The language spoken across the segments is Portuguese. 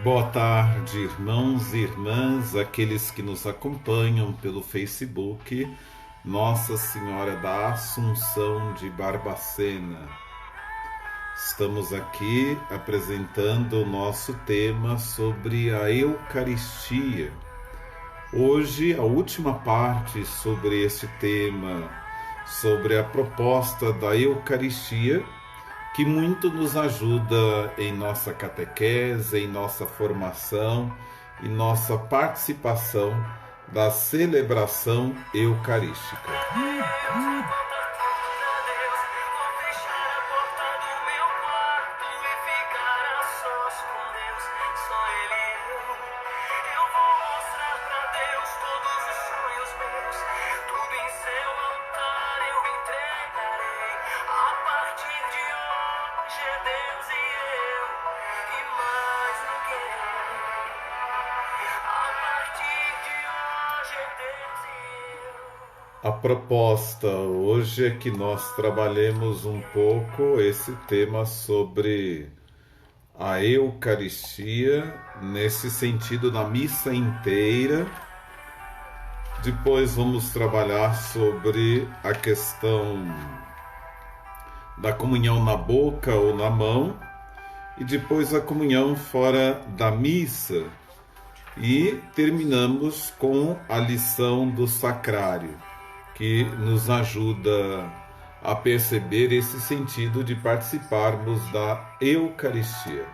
Boa tarde, irmãos e irmãs, aqueles que nos acompanham pelo Facebook, Nossa Senhora da Assunção de Barbacena. Estamos aqui apresentando o nosso tema sobre a Eucaristia. Hoje, a última parte sobre esse tema, sobre a proposta da Eucaristia, que muito nos ajuda em nossa catequese, em nossa formação e nossa participação da celebração eucarística. A proposta hoje é que nós trabalhemos um pouco esse tema sobre a Eucaristia, nesse sentido na missa inteira. Depois vamos trabalhar sobre a questão da comunhão na boca ou na mão, e depois a comunhão fora da missa. E terminamos com a lição do sacrário, que nos ajuda a perceber esse sentido de participarmos da Eucaristia.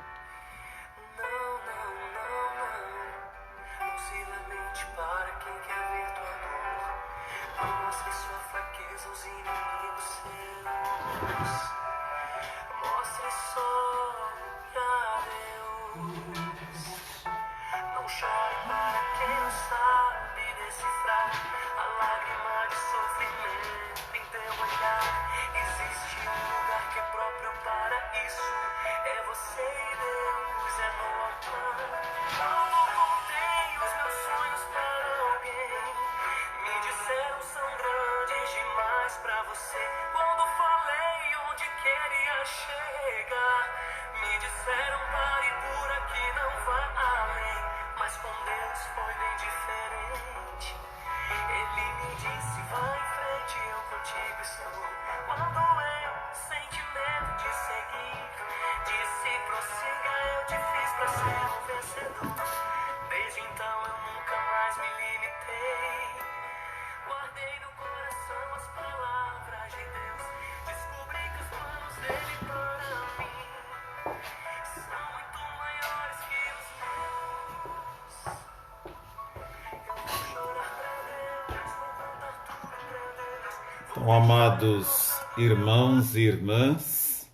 Então, amados irmãos e irmãs,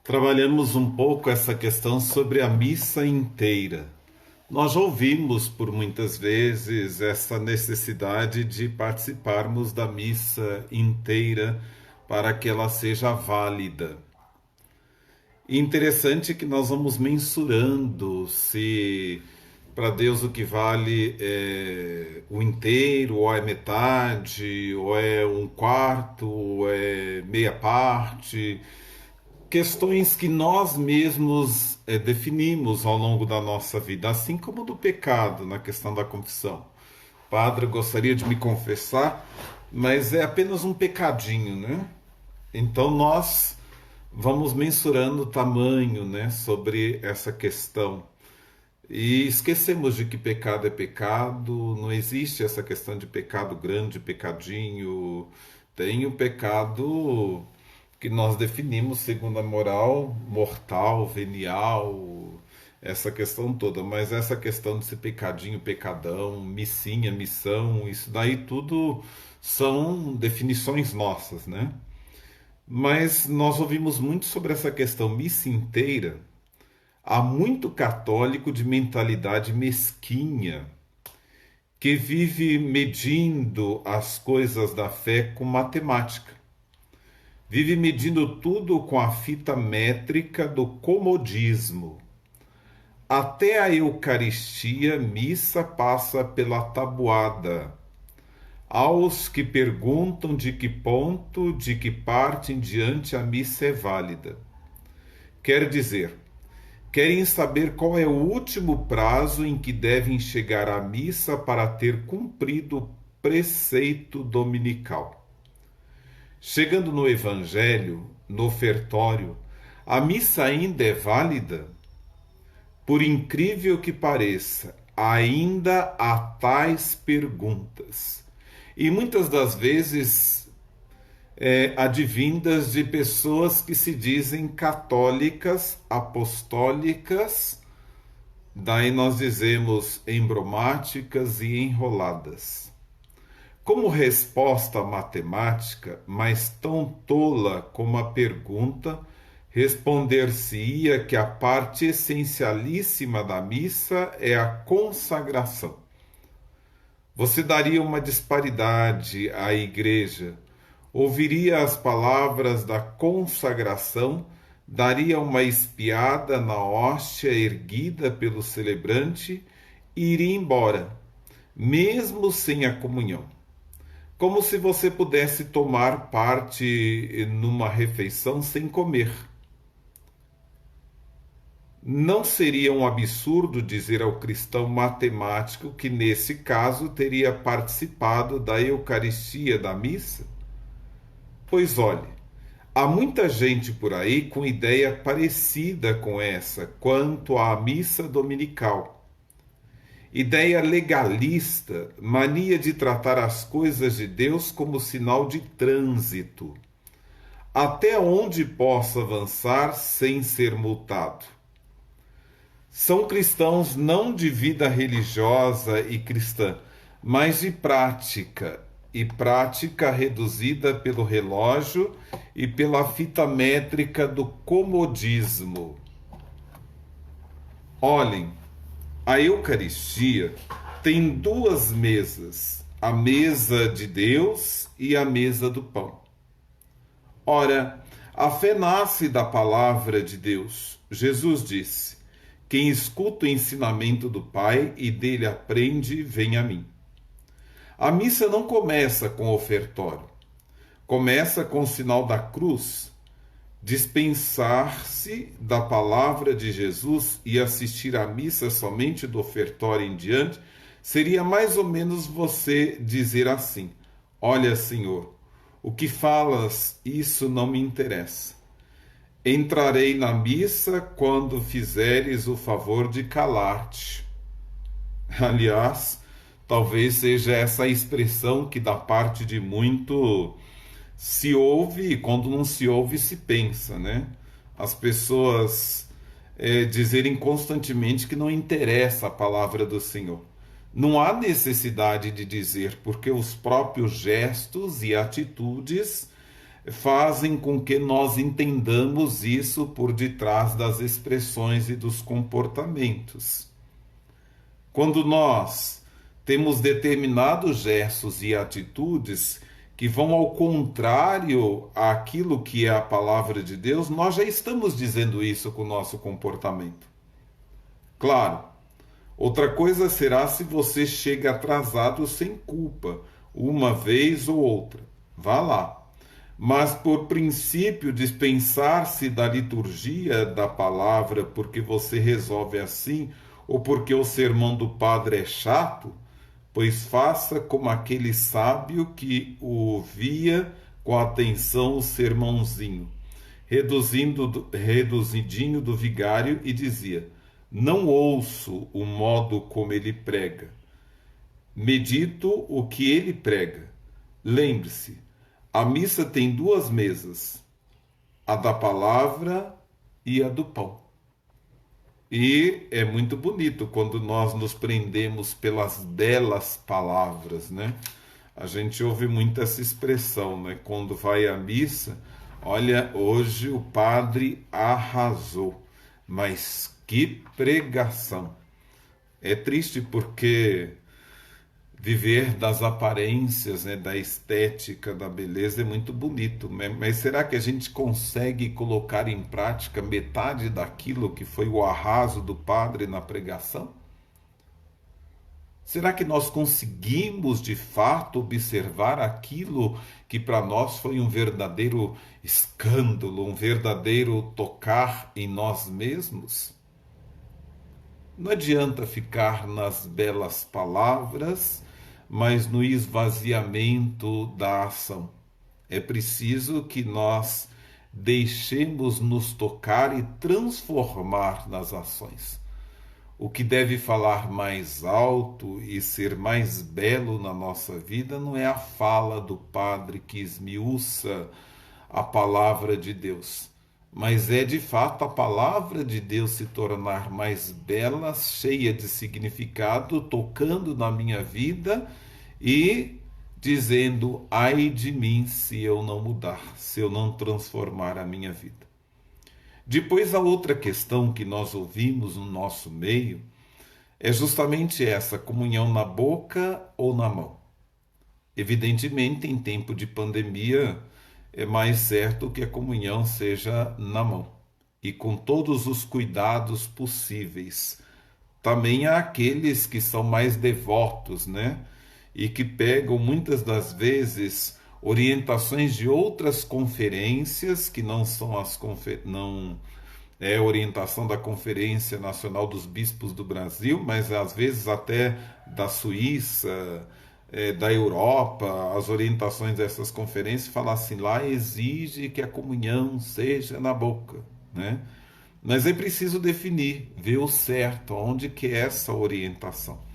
trabalhamos um pouco essa questão sobre a missa inteira. Nós já ouvimos por muitas vezes essa necessidade de participarmos da missa inteira para que ela seja válida. E interessante que nós vamos mensurando se para Deus o que vale é o inteiro, ou é metade, ou é um quarto, ou é meia parte. Questões que nós mesmos definimos ao longo da nossa vida, assim como do pecado, na questão da confissão. Padre, eu gostaria de me confessar, mas é apenas um pecadinho, né? Então nós vamos mensurando o tamanho, né, sobre essa questão. E esquecemos de que pecado é pecado, não existe essa questão de pecado grande, pecadinho. Tem o pecado que nós definimos segundo a moral mortal, venial, essa questão toda. Mas essa questão de ser pecadinho, pecadão, missinha, missão, isso daí tudo são definições nossas, né? Mas nós ouvimos muito sobre essa questão missa inteira. Há muito católico de mentalidade mesquinha que vive medindo as coisas da fé com matemática. Vive medindo tudo com a fita métrica do comodismo. Até a Eucaristia, missa passa pela tabuada. Aos que perguntam de que ponto, de que parte em diante a missa é válida. Quer dizer, querem saber qual é o último prazo em que devem chegar à missa para ter cumprido o preceito dominical. Chegando no Evangelho, no ofertório, a missa ainda é válida? Por incrível que pareça, ainda há tais perguntas. E muitas das vezes advindas de pessoas que se dizem católicas, apostólicas, daí nós dizemos embromáticas e enroladas. Como resposta matemática, mas tão tola como a pergunta, responder-se-ia que a parte essencialíssima da missa é a consagração. Você daria uma disparidade à igreja, ouviria as palavras da consagração, daria uma espiada na hóstia erguida pelo celebrante e iria embora, mesmo sem a comunhão. Como se você pudesse tomar parte numa refeição sem comer. Não seria um absurdo dizer ao cristão matemático que, nesse caso, teria participado da Eucaristia da missa? Pois olhe, há muita gente por aí com ideia parecida com essa quanto à missa dominical. Ideia legalista, mania de tratar as coisas de Deus como sinal de trânsito, até onde possa avançar sem ser multado. São cristãos não de vida religiosa e cristã, mas de prática, e prática reduzida pelo relógio e pela fita métrica do comodismo. Olhem, a Eucaristia tem duas mesas, a mesa de Deus e a mesa do pão. Ora, a fé nasce da palavra de Deus. Jesus disse: quem escuta o ensinamento do Pai e dele aprende, vem a mim. A missa não começa com o ofertório. Começa com o sinal da cruz. Dispensar-se da palavra de Jesus e assistir à missa somente do ofertório em diante seria mais ou menos você dizer assim: olha, Senhor, o que falas, isso não me interessa. Entrarei na missa quando fizeres o favor de calar-te. Aliás, talvez seja essa a expressão que da parte de muito se ouve e quando não se ouve se pensa, né? As pessoas dizerem constantemente que não interessa a palavra do Senhor. Não há necessidade de dizer, porque os próprios gestos e atitudes fazem com que nós entendamos isso por detrás das expressões e dos comportamentos. Quando nós temos determinados gestos e atitudes que vão ao contrário àquilo que é a palavra de Deus, nós já estamos dizendo isso com o nosso comportamento. Claro, outra coisa será se você chega atrasado sem culpa, uma vez ou outra. Vá lá. Mas por princípio dispensar-se da liturgia da palavra porque você resolve assim, ou porque o sermão do padre é chato, pois faça como aquele sábio que ouvia com atenção o sermãozinho, reduzidinho do vigário, e dizia: não ouço o modo como ele prega, medito o que ele prega. Lembre-se, a missa tem duas mesas, a da palavra e a do pão. E é muito bonito quando nós nos prendemos pelas belas palavras, né? A gente ouve muito essa expressão, né? Quando vai à missa, olha, hoje o padre arrasou, mas que pregação! É triste porque viver das aparências, né, da estética, da beleza é muito bonito, né? Mas será que a gente consegue colocar em prática metade daquilo que foi o arraso do padre na pregação? Será que nós conseguimos de fato observar aquilo que para nós foi um verdadeiro escândalo, um verdadeiro tocar em nós mesmos? Não adianta ficar nas belas palavras, mas no esvaziamento da ação. É preciso que nós deixemos nos tocar e transformar nas ações. O que deve falar mais alto e ser mais belo na nossa vida não é a fala do padre que esmiuça a palavra de Deus, mas é de fato a palavra de Deus se tornar mais bela, cheia de significado, tocando na minha vida e dizendo: ai de mim se eu não mudar, se eu não transformar a minha vida. Depois, a outra questão que nós ouvimos no nosso meio é justamente essa: comunhão na boca ou na mão. Evidentemente, em tempo de pandemia, é mais certo que a comunhão seja na mão e com todos os cuidados possíveis. Também há aqueles que são mais devotos, né? E que pegam muitas das vezes orientações de outras conferências que não são não é orientação da Conferência Nacional dos Bispos do Brasil, mas às vezes até da Suíça, da Europa. As orientações dessas conferências falam assim: lá exige que a comunhão seja na boca, né? Mas é preciso definir, ver o certo, onde que é essa orientação.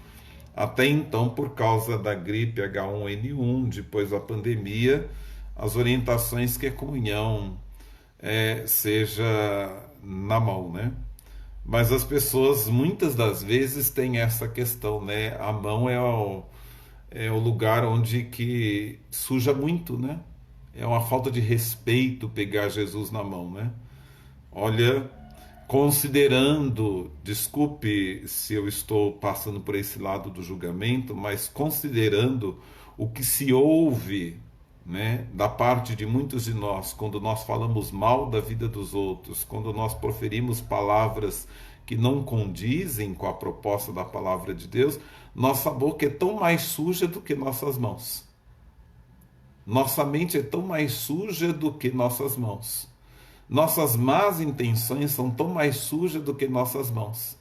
Até então, por causa da gripe H1N1, depois da pandemia, as orientações que a comunhão seja na mão, né? Mas as pessoas muitas das vezes têm essa questão, né? A mão é o lugar onde que suja muito, né? É uma falta de respeito pegar Jesus na mão, né? Olha, considerando, desculpe se eu estou passando por esse lado do julgamento, mas considerando o que se ouve, né, da parte de muitos de nós, quando nós falamos mal da vida dos outros, quando nós proferimos palavras que não condizem com a proposta da palavra de Deus, nossa boca é tão mais suja do que nossas mãos. Nossa mente é tão mais suja do que nossas mãos. Nossas más intenções são tão mais sujas do que nossas mãos.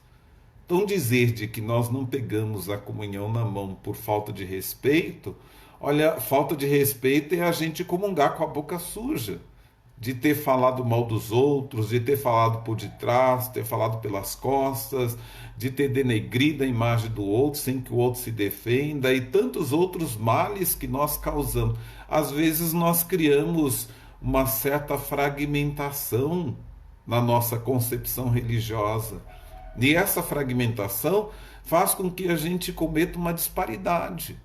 Então, dizer de que nós não pegamos a comunhão na mão por falta de respeito, olha, falta de respeito é a gente comungar com a boca suja, de ter falado mal dos outros, de ter falado por detrás, ter falado pelas costas, de ter denegrido a imagem do outro sem que o outro se defenda, e tantos outros males que nós causamos. Às vezes nós criamos uma certa fragmentação na nossa concepção religiosa. E essa fragmentação faz com que a gente cometa uma disparidade.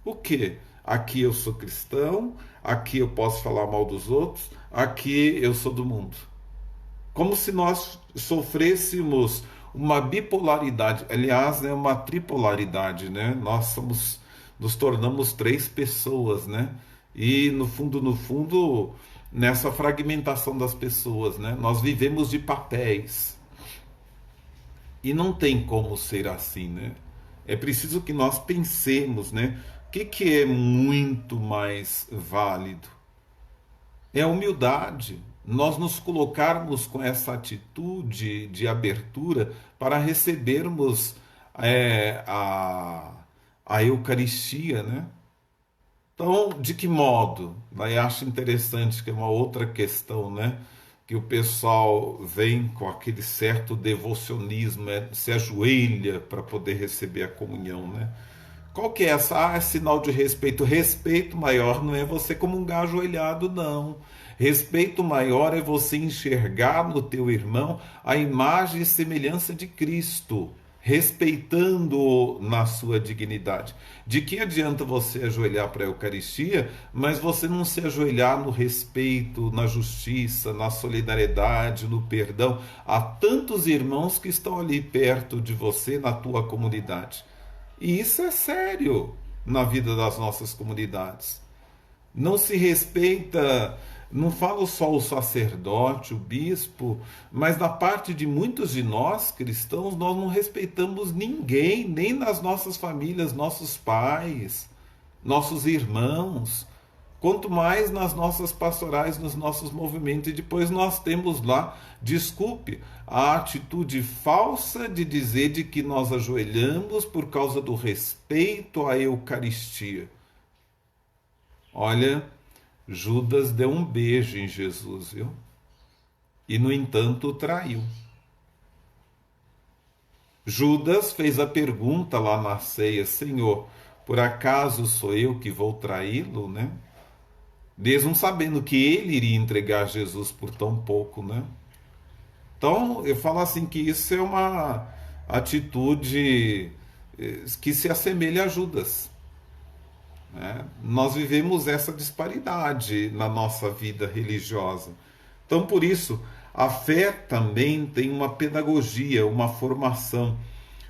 O quê? Aqui eu sou cristão, aqui eu posso falar mal dos outros, aqui eu sou do mundo. Como se nós sofrêssemos uma bipolaridade, aliás, né, uma tripolaridade, né? Nos tornamos três pessoas, né? E no fundo, nessa fragmentação das pessoas, né? Nós vivemos de papéis. E não tem como ser assim, né? É preciso que nós pensemos, né? O que é muito mais válido? É a humildade. Nós nos colocarmos com essa atitude de abertura para recebermos a Eucaristia, né? Então, de que modo? Daí acho interessante que é uma outra questão, né? Que o pessoal vem com aquele certo devocionismo, se ajoelha para poder receber a comunhão, né? Qual que é essa? Ah, é sinal de respeito. Respeito maior não é você comungar ajoelhado, não. Respeito maior é você enxergar no teu irmão a imagem e semelhança de Cristo, respeitando-o na sua dignidade. De que adianta você ajoelhar para a Eucaristia, mas você não se ajoelhar no respeito, na justiça, na solidariedade, no perdão a tantos irmãos que estão ali perto de você, na tua comunidade? E isso é sério na vida das nossas comunidades. Não se respeita, não falo só o sacerdote, o bispo, mas da parte de muitos de nós cristãos, nós não respeitamos ninguém, nem nas nossas famílias, nossos pais, nossos irmãos, quanto mais nas nossas pastorais, nos nossos movimentos. E depois nós temos lá, desculpe, a atitude falsa de dizer de que nós ajoelhamos por causa do respeito à Eucaristia. Olha, Judas deu um beijo em Jesus, viu? E, no entanto, o traiu. Judas fez a pergunta lá na ceia: Senhor, por acaso sou eu que vou traí-lo, né? Mesmo sabendo que ele iria entregar Jesus por tão pouco, né? Então, eu falo assim que isso é uma atitude que se assemelha a Judas. Nós vivemos essa disparidade na nossa vida religiosa. Então, por isso, a fé também tem uma pedagogia, uma formação,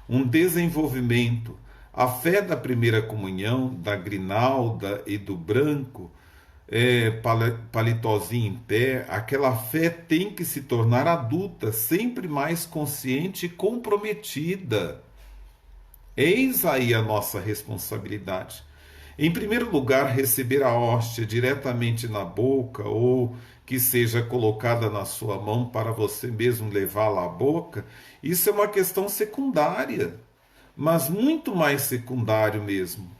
um desenvolvimento. A fé da primeira comunhão, da grinalda e do branco, palitozinho em pé, aquela fé tem que se tornar adulta, sempre mais consciente e comprometida. Eis aí a nossa responsabilidade. Em primeiro lugar, receber a hóstia diretamente na boca ou que seja colocada na sua mão para você mesmo levá-la à boca, isso é uma questão secundária, mas muito mais secundário mesmo.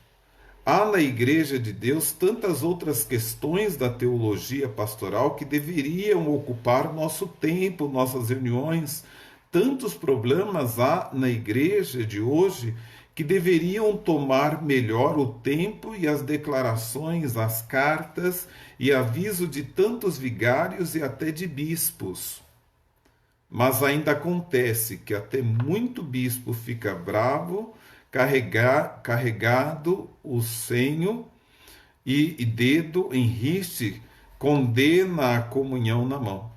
Há na Igreja de Deus tantas outras questões da teologia pastoral que deveriam ocupar nosso tempo, nossas reuniões. Tantos problemas há na Igreja de hoje que deveriam tomar melhor o tempo e as declarações, as cartas e aviso de tantos vigários e até de bispos. Mas ainda acontece que até muito bispo fica bravo, carregado o senho e dedo em riste, condena a comunhão na mão.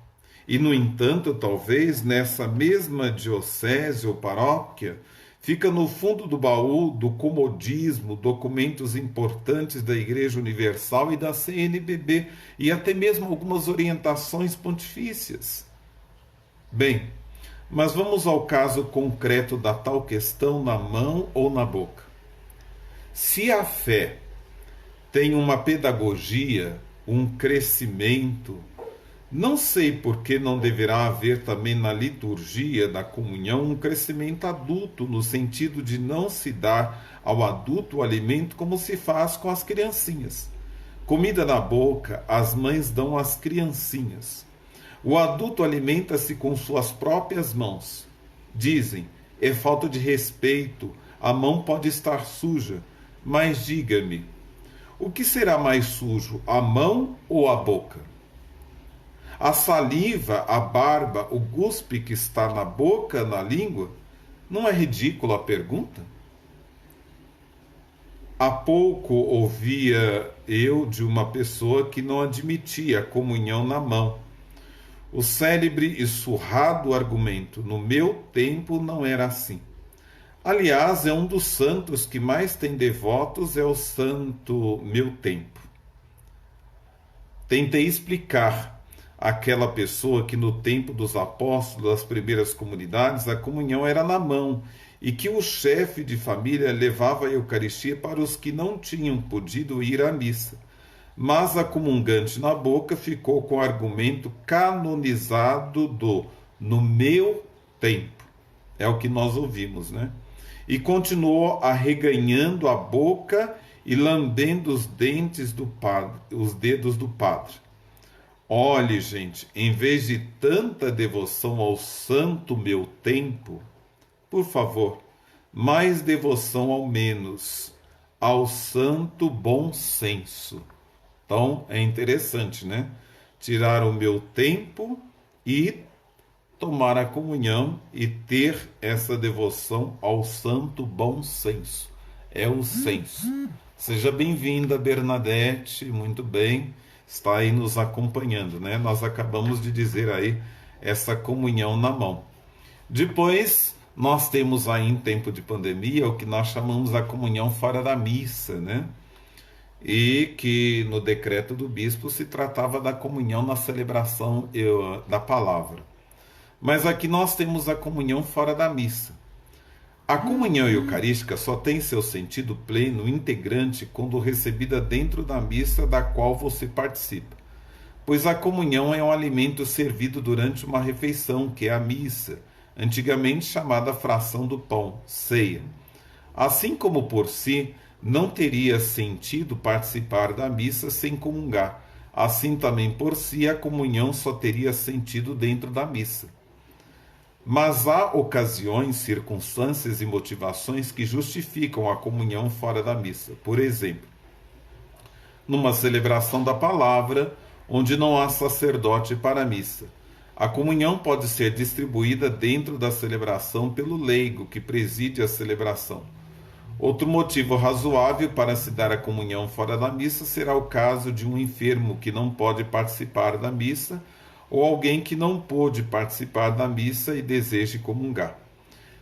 E, no entanto, talvez nessa mesma diocese ou paróquia, fica no fundo do baú do comodismo documentos importantes da Igreja Universal e da CNBB, e até mesmo algumas orientações pontifícias. Bem, mas vamos ao caso concreto da tal questão na mão ou na boca. Se a fé tem uma pedagogia, um crescimento, não sei por que não deverá haver também na liturgia da comunhão um crescimento adulto, no sentido de não se dar ao adulto o alimento como se faz com as criancinhas. Comida na boca, as mães dão às criancinhas. O adulto alimenta-se com suas próprias mãos. Dizem, é falta de respeito, a mão pode estar suja. Mas diga-me, o que será mais sujo, a mão ou a boca? A saliva, a barba, o guspe que está na boca, na língua? Não é ridícula a pergunta? Há pouco ouvia eu de uma pessoa que não admitia a comunhão na mão. O célebre e surrado argumento: no meu tempo não era assim. Aliás, é um dos santos que mais tem devotos, é o santo Meu Tempo. Tentei explicar àquela pessoa que no tempo dos apóstolos, das primeiras comunidades, a comunhão era na mão e que o chefe de família levava a Eucaristia para os que não tinham podido ir à missa. Mas a comungante na boca ficou com o argumento canonizado do no meu tempo. É o que nós ouvimos, né? E continuou arreganhando a boca e lambendo os dentes do padre, os dedos do padre. Olhe, gente, em vez de tanta devoção ao santo Meu Tempo, por favor, mais devoção ao menos, ao santo bom senso. Então, é interessante, né? Tirar o meu tempo e tomar a comunhão e ter essa devoção ao santo bom senso. É o senso. Seja bem-vinda, Bernadette, muito bem, está aí nos acompanhando, né? Nós acabamos de dizer aí essa comunhão na mão. Depois, nós temos aí em tempo de pandemia o que nós chamamos a comunhão fora da missa, né? E que no decreto do bispo se tratava da comunhão na celebração da palavra. Mas aqui nós temos a comunhão fora da missa. A comunhão eucarística só tem seu sentido pleno, integrante, quando recebida dentro da missa da qual você participa. Pois a comunhão é um alimento servido durante uma refeição, que é a missa, antigamente chamada fração do pão, ceia. Assim como por si, não teria sentido participar da missa sem comungar. Assim também por si, a comunhão só teria sentido dentro da missa. Mas há ocasiões, circunstâncias e motivações que justificam a comunhão fora da missa. Por exemplo, numa celebração da palavra, onde não há sacerdote para a missa. A comunhão pode ser distribuída dentro da celebração pelo leigo que preside a celebração. Outro motivo razoável para se dar a comunhão fora da missa será o caso de um enfermo que não pode participar da missa ou alguém que não pôde participar da missa e deseje comungar.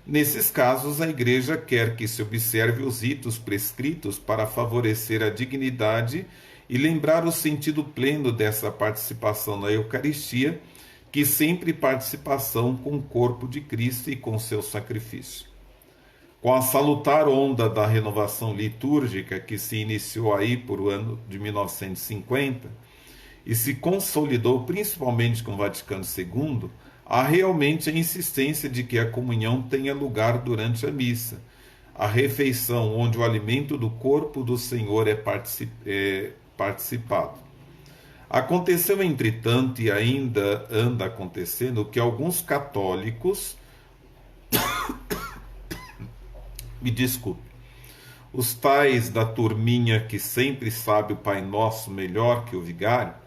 Nesses casos, a Igreja quer que se observe os ritos prescritos para favorecer a dignidade e lembrar o sentido pleno dessa participação na Eucaristia, que sempre participação com o corpo de Cristo e com seu sacrifício. Com a salutar onda da renovação litúrgica que se iniciou aí por o ano de 1950, e se consolidou principalmente com o Vaticano II, há realmente a insistência de que a comunhão tenha lugar durante a missa, a refeição onde o alimento do corpo do Senhor é participado. Aconteceu, entretanto, e ainda anda acontecendo, que alguns católicos, me desculpe, os tais da turminha que sempre sabe o Pai Nosso melhor que o vigário,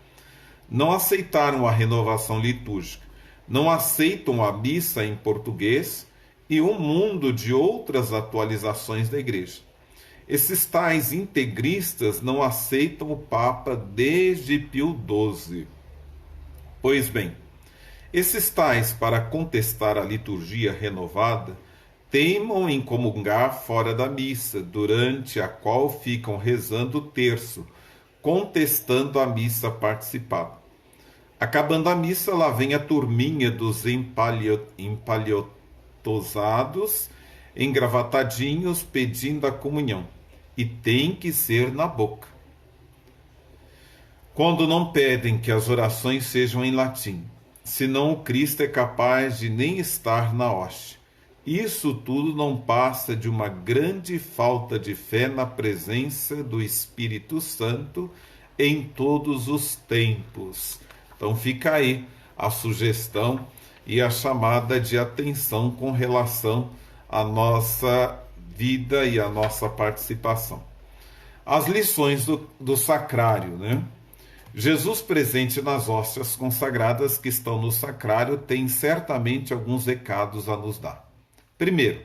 não aceitaram a renovação litúrgica, não aceitam a missa em português e um mundo de outras atualizações da Igreja. Esses tais integristas não aceitam o Papa desde Pio XII. Pois bem, esses tais, para contestar a liturgia renovada, teimam em comungar fora da missa, durante a qual ficam rezando o terço, contestando a missa participada. Acabando a missa, lá vem a turminha dos empalhotosados, engravatadinhos, pedindo a comunhão. E tem que ser na boca. Quando não pedem que as orações sejam em latim, senão o Cristo é capaz de nem estar na hóstia. Isso tudo não passa de uma grande falta de fé na presença do Espírito Santo em todos os tempos. Então fica aí a sugestão e a chamada de atenção com relação à nossa vida e à nossa participação. As lições do sacrário, né? Jesus, presente nas hóstias consagradas que estão no sacrário, tem certamente alguns recados a nos dar. Primeiro,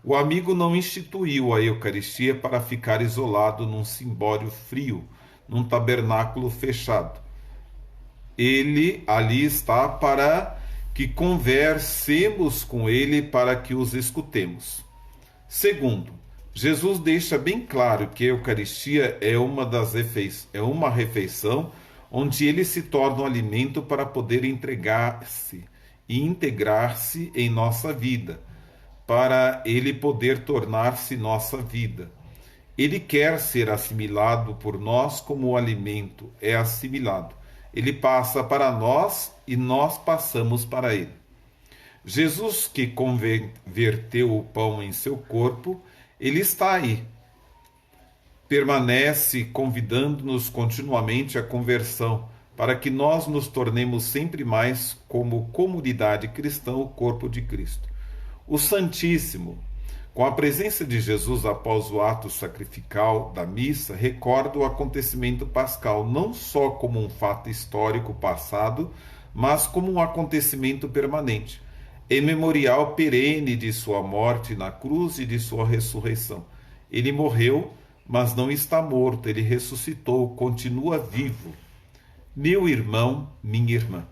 o amigo não instituiu a Eucaristia para ficar isolado num cimbório frio, num tabernáculo fechado. Ele ali está para que conversemos com ele, para que os escutemos. Segundo, Jesus deixa bem claro que a Eucaristia é uma refeição onde ele se torna um alimento para poder entregar-se e integrar-se em nossa vida, para ele poder tornar-se nossa vida. Ele quer ser assimilado por nós como o alimento é assimilado. Ele passa para nós e nós passamos para ele. Jesus, que converteu o pão em seu corpo, ele está aí. Permanece convidando-nos continuamente à conversão, para que nós nos tornemos sempre mais, como comunidade cristã, o corpo de Cristo. O Santíssimo, com a presença de Jesus após o ato sacrificial da missa, recorda o acontecimento pascal, não só como um fato histórico passado, mas como um acontecimento permanente, em memorial perene de sua morte na cruz e de sua ressurreição. Ele morreu, mas não está morto, ele ressuscitou, continua vivo. Meu irmão, minha irmã,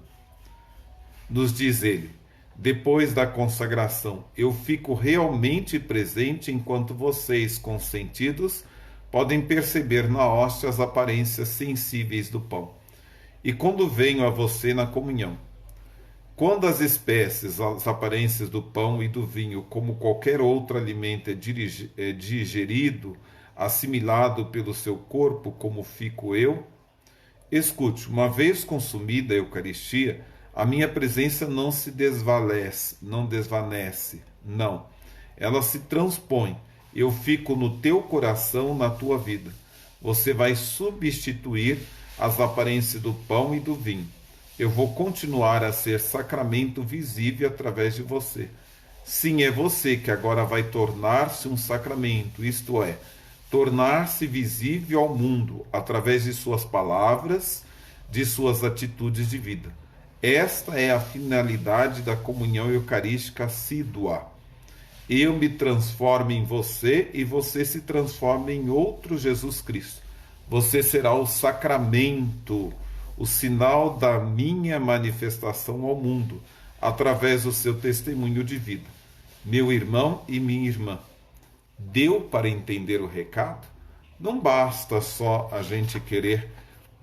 nos diz ele, depois da consagração, eu fico realmente presente enquanto vocês, consentidos, podem perceber na hóstia as aparências sensíveis do pão. E quando venho a você na comunhão, quando as espécies, as aparências do pão e do vinho, como qualquer outro alimento, é digerido, assimilado pelo seu corpo, como fico eu? Escute, uma vez consumida a Eucaristia, a minha presença não se desvanece, não. Ela se transpõe. Eu fico no teu coração, na tua vida. Você vai substituir as aparências do pão e do vinho. Eu vou continuar a ser sacramento visível através de você. Sim, é você que agora vai tornar-se um sacramento, isto é, tornar-se visível ao mundo através de suas palavras, de suas atitudes de vida. Esta é a finalidade da comunhão eucarística assídua. Eu me transformo em você e você se transforma em outro Jesus Cristo. Você será o sacramento, o sinal da minha manifestação ao mundo, através do seu testemunho de vida. Meu irmão e minha irmã, deu para entender o recado? Não basta só a gente querer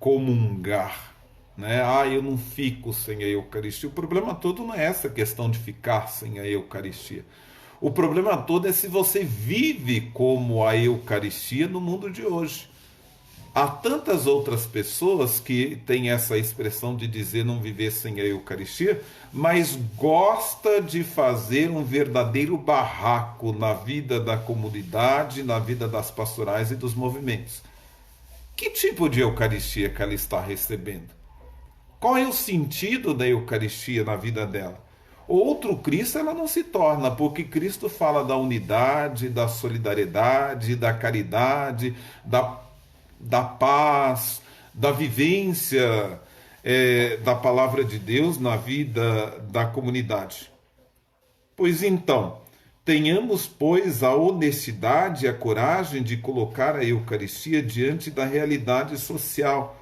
comungar, né? Eu não fico sem a Eucaristia. O problema todo não é essa questão de ficar sem a Eucaristia. O problema todo é se você vive como a Eucaristia no mundo de hoje. Há tantas outras pessoas que têm essa expressão de dizer não viver sem a Eucaristia, mas gosta de fazer um verdadeiro barraco na vida da comunidade, na vida das pastorais e dos movimentos. Que tipo de Eucaristia que ela está recebendo? Qual é o sentido da Eucaristia na vida dela? Outro Cristo ela não se torna, porque Cristo fala da unidade, da solidariedade, da caridade, da paz, da vivência da palavra de Deus na vida da comunidade. Pois então, tenhamos, pois, a honestidade e a coragem de colocar a Eucaristia diante da realidade social,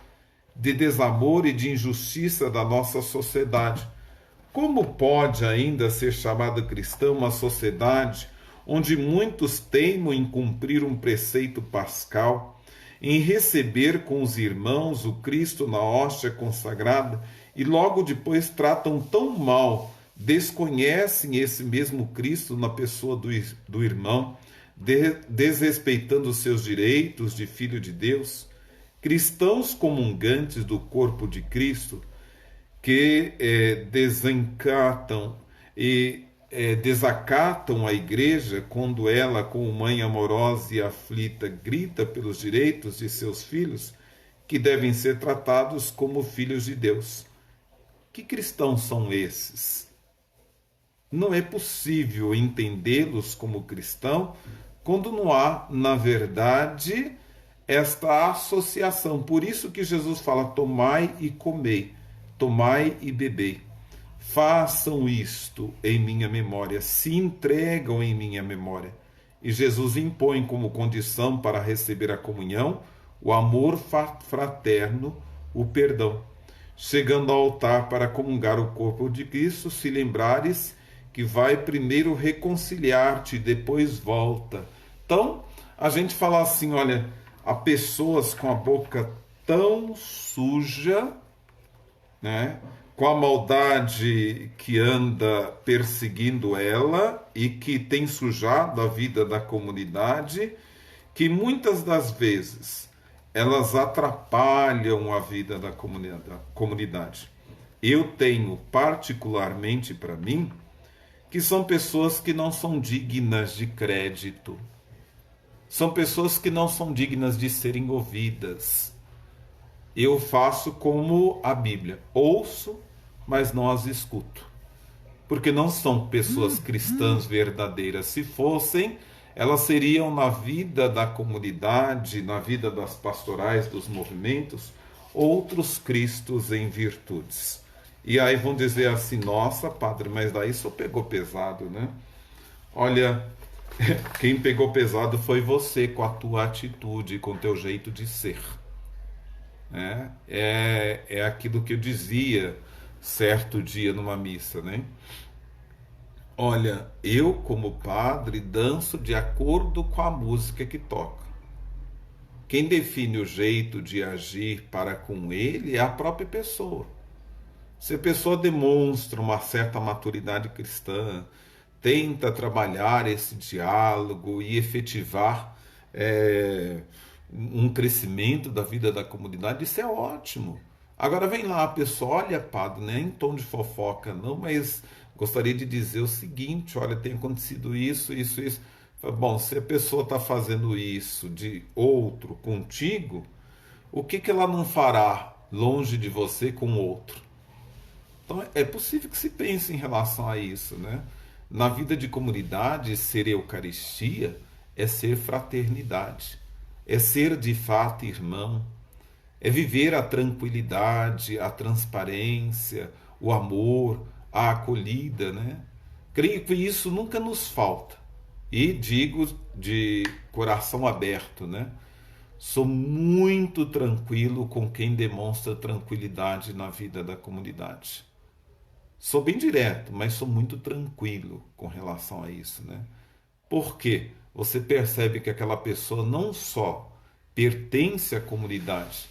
de desamor e de injustiça da nossa sociedade. Como pode ainda ser chamada cristã uma sociedade onde muitos teimam em cumprir um preceito pascal, em receber com os irmãos o Cristo na hóstia consagrada e logo depois tratam tão mal, desconhecem esse mesmo Cristo na pessoa do irmão, desrespeitando os seus direitos de filho de Deus? Cristãos comungantes do corpo de Cristo que desacatam a igreja quando ela, como mãe amorosa e aflita, grita pelos direitos de seus filhos, que devem ser tratados como filhos de Deus. Que cristãos são esses? Não é possível entendê-los como cristão quando não há, na verdade, esta associação. Por isso que Jesus fala: tomai e comei, tomai e bebei. Façam isto em minha memória, se entregam em minha memória. E Jesus impõe como condição para receber a comunhão o amor fraterno, o perdão. Chegando ao altar para comungar o corpo de Cristo, se lembrares que vai primeiro reconciliar-te e depois volta. Então, a gente fala assim, olha, há pessoas com a boca tão suja, né, com a maldade que anda perseguindo ela e que tem sujado a vida da comunidade, que muitas das vezes elas atrapalham a vida da comunidade. Eu tenho particularmente para mim que são pessoas que não são dignas de crédito. São pessoas que não são dignas de serem ouvidas. Eu faço como a Bíblia: ouço, mas não as escuto. Porque não são pessoas cristãs verdadeiras. Se fossem, elas seriam na vida da comunidade, na vida das pastorais, dos movimentos, outros cristos em virtudes. E aí vão dizer assim: nossa, padre, mas daí só pegou pesado, né? Olha, quem pegou pesado foi você, com a tua atitude, com o teu jeito de ser. É aquilo que eu dizia certo dia numa missa, né? Olha, eu como padre danço de acordo com a música que toca. Quem define o jeito de agir para com ele é a própria pessoa. Se a pessoa demonstra uma certa maturidade cristã, tenta trabalhar esse diálogo e efetivar um crescimento da vida da comunidade, isso é ótimo. Agora vem lá a pessoa: olha, padre, não é em tom de fofoca não, mas gostaria de dizer o seguinte: olha, tem acontecido isso, isso, isso. Bom, se a pessoa está fazendo isso de outro contigo, o que ela não fará longe de você com outro? Então é possível que se pense em relação a isso, né? Na vida de comunidade, ser Eucaristia é ser fraternidade, é ser de fato irmão, é viver a tranquilidade, a transparência, o amor, a acolhida, né? Creio que isso nunca nos falta. E digo de coração aberto, né? Sou muito tranquilo com quem demonstra tranquilidade na vida da comunidade. Sou bem direto, mas sou muito tranquilo com relação a isso, né? Porque você percebe que aquela pessoa não só pertence à comunidade,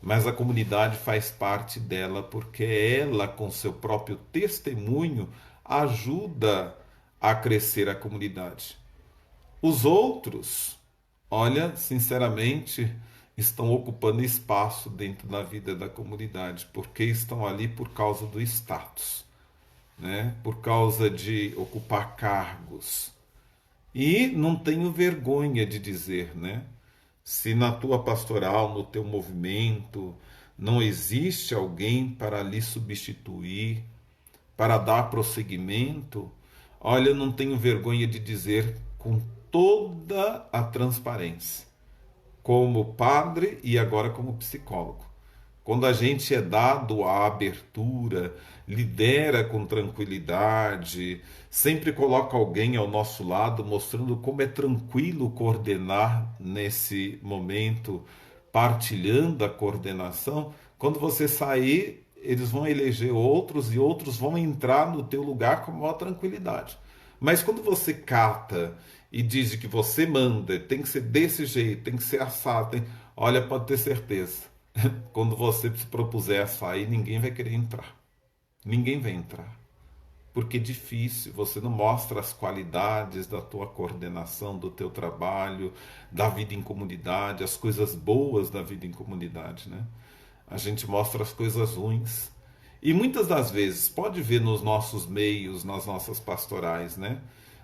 mas a comunidade faz parte dela, porque ela, com seu próprio testemunho, ajuda a crescer a comunidade. Os outros, olha, sinceramente, estão ocupando espaço dentro da vida da comunidade, porque estão ali por causa do status, né? Por causa de ocupar cargos. E não tenho vergonha de dizer, né? Se na tua pastoral, no teu movimento, não existe alguém para lhe substituir, para dar prosseguimento, olha, eu não tenho vergonha de dizer com toda a transparência, como padre e agora como psicólogo. Quando a gente é dado a abertura, lidera com tranquilidade, sempre coloca alguém ao nosso lado, mostrando como é tranquilo coordenar nesse momento, partilhando a coordenação. Quando você sair, eles vão eleger outros e outros vão entrar no teu lugar com maior tranquilidade. Mas quando você cata e diz que você manda, tem que ser desse jeito, tem que ser assado, olha, pode ter certeza. Quando você se propuser a sair, ninguém vai querer entrar. Ninguém vai entrar. Porque é difícil, você não mostra as qualidades da tua coordenação, do teu trabalho, da vida em comunidade, as coisas boas da vida em comunidade, né? A gente mostra as coisas ruins. E muitas das vezes, pode ver nos nossos meios, nas nossas pastorais, né?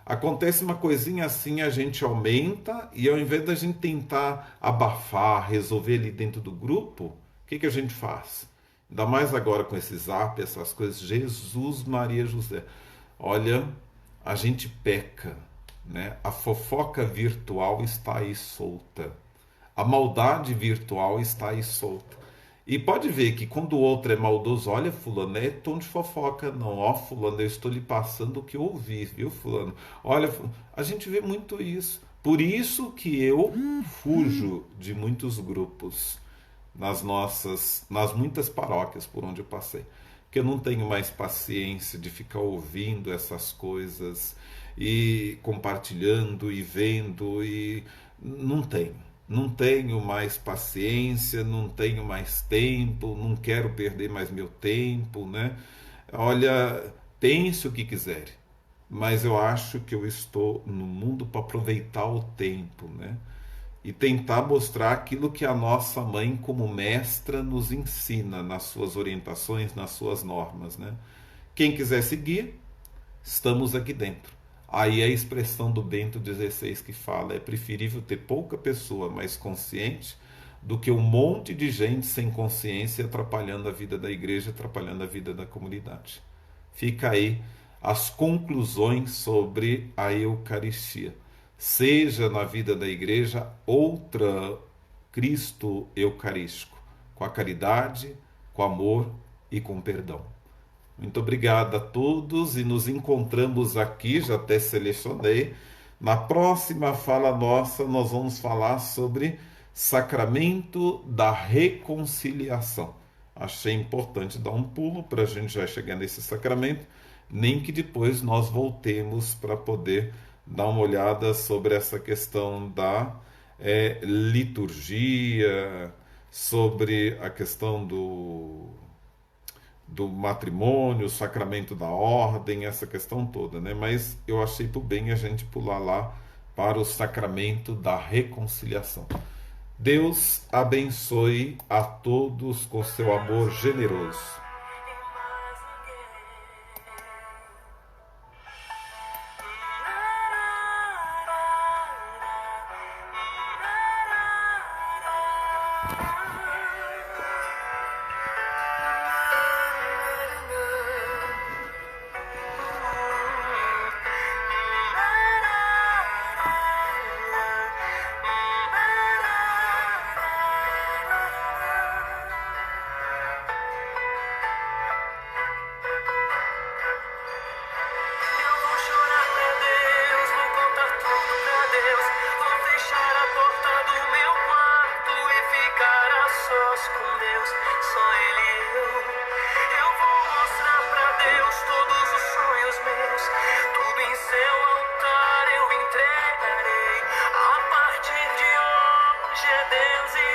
Acontece uma coisinha assim, a gente aumenta e ao invés da gente tentar abafar, resolver ali dentro do grupo, o que a gente faz? Ainda mais agora com esse zap, essas coisas, Jesus, Maria, José. Olha, a gente peca, né? A fofoca virtual está aí solta. A maldade virtual está aí solta. E pode ver que quando o outro é maldoso, olha, fulano, é tom de fofoca, não. Ó, fulano, eu estou lhe passando o que eu ouvi, viu, fulano? Olha, a gente vê muito isso. Por isso que eu fujo de muitos grupos nas muitas paróquias por onde eu passei. Que eu não tenho mais paciência de ficar ouvindo essas coisas e compartilhando e vendo e não tenho. Não tenho mais paciência, não tenho mais tempo, não quero perder mais meu tempo, né? Olha, pense o que quiser, mas eu acho que eu estou no mundo para aproveitar o tempo, né? E tentar mostrar aquilo que a nossa mãe, como mestra, nos ensina nas suas orientações, nas suas normas, né? Quem quiser seguir, estamos aqui dentro. Aí é a expressão do Bento XVI que fala: é preferível ter pouca pessoa mais consciente do que um monte de gente sem consciência atrapalhando a vida da igreja, atrapalhando a vida da comunidade. Fica aí as conclusões sobre a Eucaristia. Seja na vida da igreja outra Cristo eucarístico, com a caridade, com amor e com perdão. Muito obrigado a todos e nos encontramos aqui, já até selecionei. Na próxima fala nossa, nós vamos falar sobre sacramento da reconciliação. Achei importante dar um pulo para a gente já chegar nesse sacramento, nem que depois nós voltemos para poder dar uma olhada sobre essa questão da liturgia, sobre a questão do matrimônio, o sacramento da ordem, essa questão toda, né? Mas eu achei por bem a gente pular lá para o sacramento da reconciliação. Deus abençoe a todos com seu amor generoso. Deus e